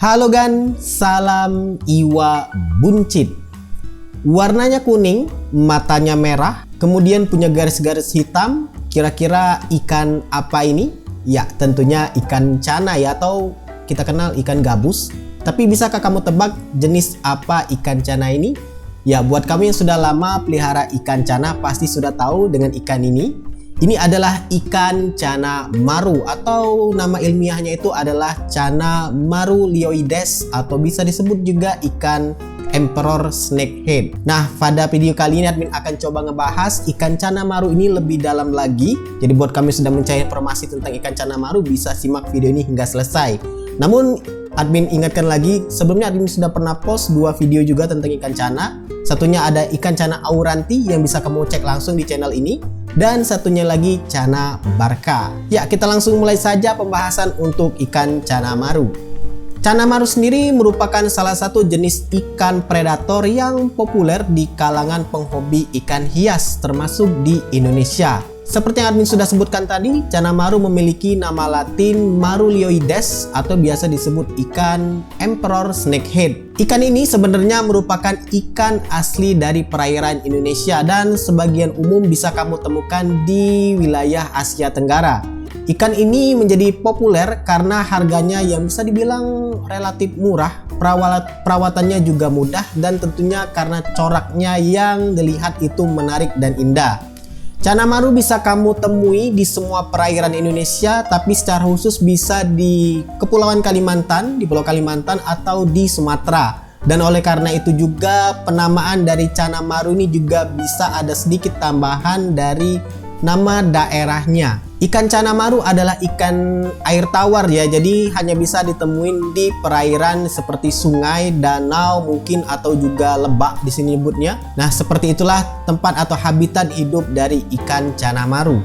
Halo Gan, salam iwa buncit. Warnanya kuning, matanya merah, kemudian punya garis-garis hitam. Kira-kira ikan apa ini? Ya, tentunya ikan cana ya, atau kita kenal ikan gabus. Tapi bisakah kamu tebak jenis apa ikan cana ini? Ya, buat kamu yang sudah lama pelihara ikan cana pasti sudah tahu dengan ikan ini. Ini adalah ikan cana maru, atau nama ilmiahnya itu adalah Channa marulioides, atau bisa disebut juga ikan emperor snakehead. Nah, pada video kali ini admin akan coba ngebahas ikan cana maru ini lebih dalam lagi. Jadi buat kami sudah mencari informasi tentang ikan cana maru, bisa simak video ini hingga selesai. Namun admin ingatkan lagi, sebelumnya admin sudah pernah post 2 video juga tentang ikan cana. Satunya ada ikan cana auranti yang bisa kamu cek langsung di channel ini, dan satunya lagi cana barca. Ya, kita langsung mulai saja pembahasan untuk ikan cana maru. Cana maru sendiri merupakan salah satu jenis ikan predator yang populer di kalangan penghobi ikan hias, termasuk di Indonesia. Seperti yang admin sudah sebutkan tadi, cana maru memiliki nama latin marulioides, atau biasa disebut ikan emperor snakehead. Ikan ini sebenarnya merupakan ikan asli dari perairan Indonesia dan sebagian umum bisa kamu temukan di wilayah Asia Tenggara. Ikan ini menjadi populer karena harganya yang bisa dibilang relatif murah, perawatannya juga mudah, dan tentunya karena coraknya yang dilihat itu menarik dan indah. Cana maru bisa kamu temui di semua perairan Indonesia, tapi secara khusus bisa di Kepulauan Kalimantan, di Pulau Kalimantan, atau di Sumatera. Dan oleh karena itu juga penamaan dari cana maru ini juga bisa ada sedikit tambahan dari nama daerahnya. Ikan cana maru adalah ikan air tawar ya, jadi hanya bisa ditemuin di perairan seperti sungai, danau mungkin, atau juga lebak di sini nyebutnya. Nah, seperti itulah tempat atau habitat hidup dari ikan cana maru.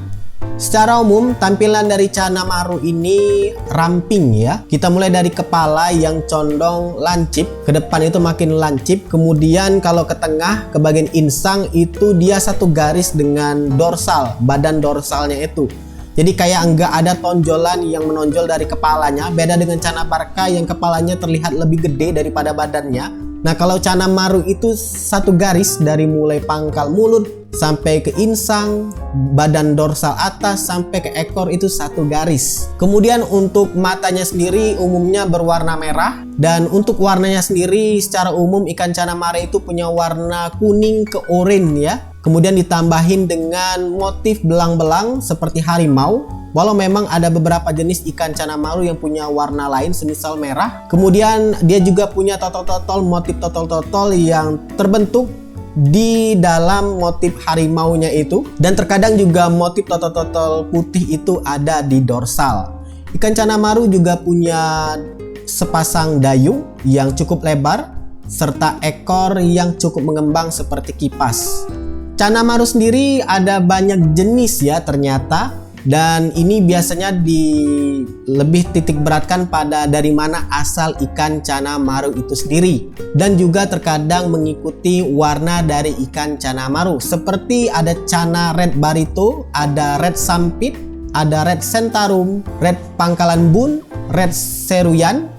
Secara umum, tampilan dari cana maru ini ramping ya. Kita mulai dari kepala yang condong lancip, ke depan itu makin lancip. Kemudian kalau ke tengah, ke bagian insang itu dia satu garis dengan dorsal, badan dorsalnya itu. Jadi kayak enggak ada tonjolan yang menonjol dari kepalanya. Beda dengan cana barca yang kepalanya terlihat lebih gede daripada badannya. Nah, kalau cana maru itu satu garis dari mulai pangkal mulut sampai ke insang, badan dorsal atas sampai ke ekor itu satu garis. Kemudian untuk matanya sendiri umumnya berwarna merah, dan untuk warnanya sendiri secara umum ikan cana maru itu punya warna kuning ke oranye ya. Kemudian ditambahin dengan motif belang-belang seperti harimau. Walau memang ada beberapa jenis ikan cana maru yang punya warna lain semisal merah. Kemudian dia juga punya totol-totol, motif totol-totol yang terbentuk di dalam motif harimaunya itu. Dan terkadang juga motif totol-totol putih itu ada di dorsal. Ikan cana maru juga punya sepasang dayung yang cukup lebar serta ekor yang cukup mengembang seperti kipas. Cana maru sendiri ada banyak jenis ya ternyata, dan ini biasanya lebih titik beratkan pada dari mana asal ikan cana maru itu sendiri, dan juga terkadang mengikuti warna dari ikan cana maru, seperti ada cana red barito, ada red sampit, ada red centarum, red pangkalan bun, red seruyan,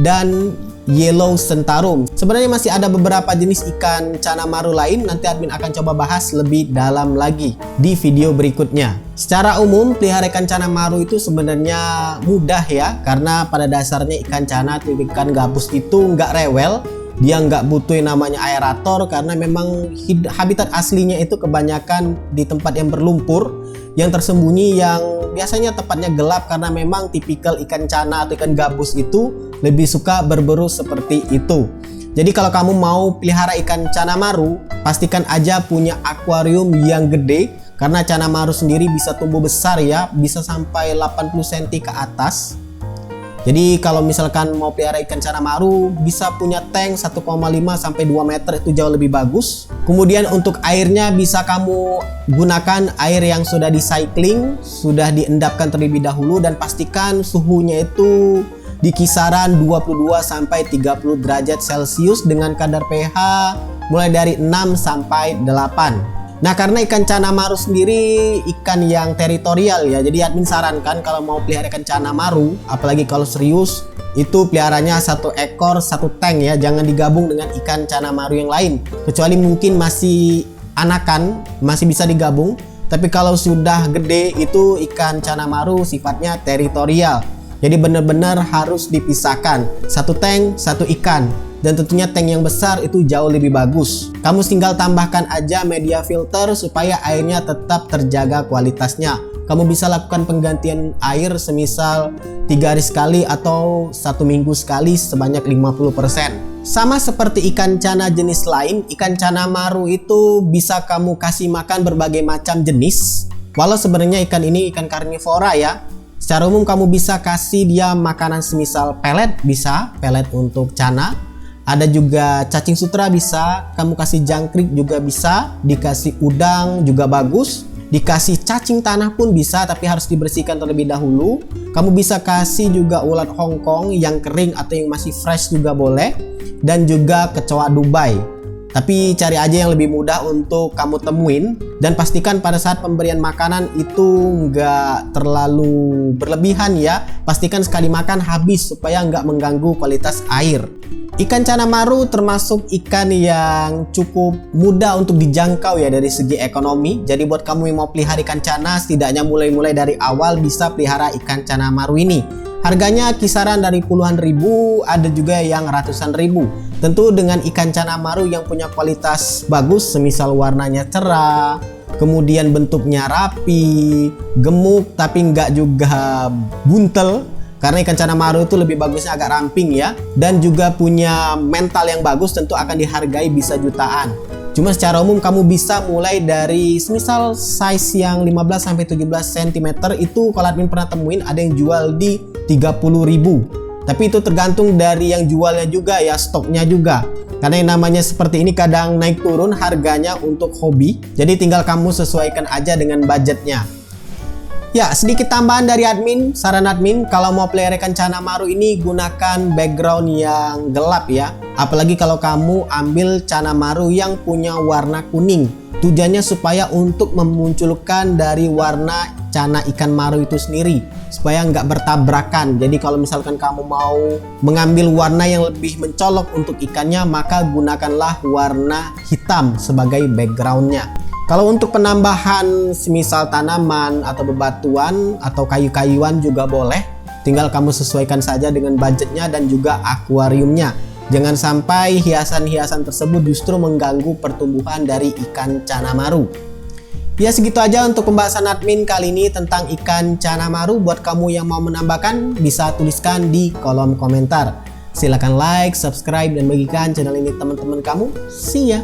dan yellow centarum. Sebenarnya masih ada beberapa jenis ikan cana maru lain, nanti admin akan coba bahas lebih dalam lagi di video berikutnya. Secara umum pelihara ikan cana maru itu sebenarnya mudah ya, karena pada dasarnya ikan cana atau ikan gabus itu nggak rewel. Dia nggak butuh yang namanya aerator, karena memang habitat aslinya itu kebanyakan di tempat yang berlumpur, yang tersembunyi, yang biasanya tempatnya gelap, karena memang tipikal ikan cana atau ikan gabus itu lebih suka berburu seperti itu. Jadi kalau kamu mau pelihara ikan cana maru, pastikan aja punya akuarium yang gede, karena cana maru sendiri bisa tumbuh besar ya, bisa sampai 80 cm ke atas. Jadi kalau misalkan mau pelihara ikan cana maru, bisa punya tank 1,5 sampai 2 meter, itu jauh lebih bagus. Kemudian untuk airnya bisa kamu gunakan air yang sudah di cycling, sudah diendapkan terlebih dahulu, dan pastikan suhunya itu di kisaran 22 sampai 30 derajat Celcius dengan kadar pH mulai dari 6 sampai 8. Nah, karena ikan cana maru sendiri ikan yang teritorial ya, jadi admin sarankan kalau mau pelihara ikan cana maru, apalagi kalau serius, itu peliharanya satu ekor satu tank ya, jangan digabung dengan ikan cana maru yang lain, kecuali mungkin masih anakan masih bisa digabung. Tapi kalau sudah gede itu ikan cana maru sifatnya teritorial, jadi benar-benar harus dipisahkan, satu tank satu ikan. Dan tentunya tank yang besar itu jauh lebih bagus. Kamu tinggal tambahkan aja media filter supaya airnya tetap terjaga kualitasnya. Kamu bisa lakukan penggantian air semisal 3 hari sekali atau 1 minggu sekali sebanyak 50%. Sama seperti ikan cana jenis lain, ikan cana maru itu bisa kamu kasih makan berbagai macam jenis. Walau sebenarnya ikan ini ikan karnivora ya. Secara umum kamu bisa kasih dia makanan semisal pelet, bisa pelet untuk cana. Ada juga cacing sutra bisa, kamu kasih jangkrik juga bisa, dikasih udang juga bagus, dikasih cacing tanah pun bisa tapi harus dibersihkan terlebih dahulu. Kamu bisa kasih juga ulat Hongkong yang kering atau yang masih fresh juga boleh, dan juga kecoa Dubai. Tapi cari aja yang lebih mudah untuk kamu temuin, dan pastikan pada saat pemberian makanan itu nggak terlalu berlebihan ya. Pastikan sekali makan habis supaya nggak mengganggu kualitas air. Ikan cana maru termasuk ikan yang cukup mudah untuk dijangkau ya dari segi ekonomi. Jadi buat kamu yang mau pelihara ikan cana, setidaknya mulai dari awal bisa pelihara ikan cana maru ini. Harganya kisaran dari puluhan ribu, ada juga yang ratusan ribu. Tentu dengan ikan cana maru yang punya kualitas bagus, semisal warnanya cerah, kemudian bentuknya rapi, gemuk tapi nggak juga buntel. Karena ikan cana maru itu lebih bagusnya agak ramping ya, dan juga punya mental yang bagus, tentu akan dihargai bisa jutaan. Cuma secara umum kamu bisa mulai dari semisal size yang 15-17 cm itu kalau admin pernah temuin ada yang jual di 30.000. Tapi itu tergantung dari yang jualnya juga ya, stoknya juga. Karena yang namanya seperti ini kadang naik turun harganya untuk hobi. Jadi tinggal kamu sesuaikan aja dengan budgetnya. Ya, sedikit tambahan dari admin, saran admin kalau mau pelihara ikan cana maru ini gunakan background yang gelap ya. Apalagi kalau kamu ambil cana maru yang punya warna kuning. Tujuannya supaya untuk memunculkan dari warna cana ikan maru itu sendiri, supaya nggak bertabrakan. Jadi kalau misalkan kamu mau mengambil warna yang lebih mencolok untuk ikannya, maka gunakanlah warna hitam sebagai backgroundnya. Kalau untuk penambahan semisal tanaman atau bebatuan atau kayu-kayuan juga boleh. Tinggal kamu sesuaikan saja dengan budgetnya dan juga akuariumnya. Jangan sampai hiasan-hiasan tersebut justru mengganggu pertumbuhan dari ikan cana maru. Ya segitu aja untuk pembahasan admin kali ini tentang ikan cana maru. Buat kamu yang mau menambahkan bisa tuliskan di kolom komentar. Silahkan like, subscribe, dan bagikan channel ini teman-teman kamu. See ya!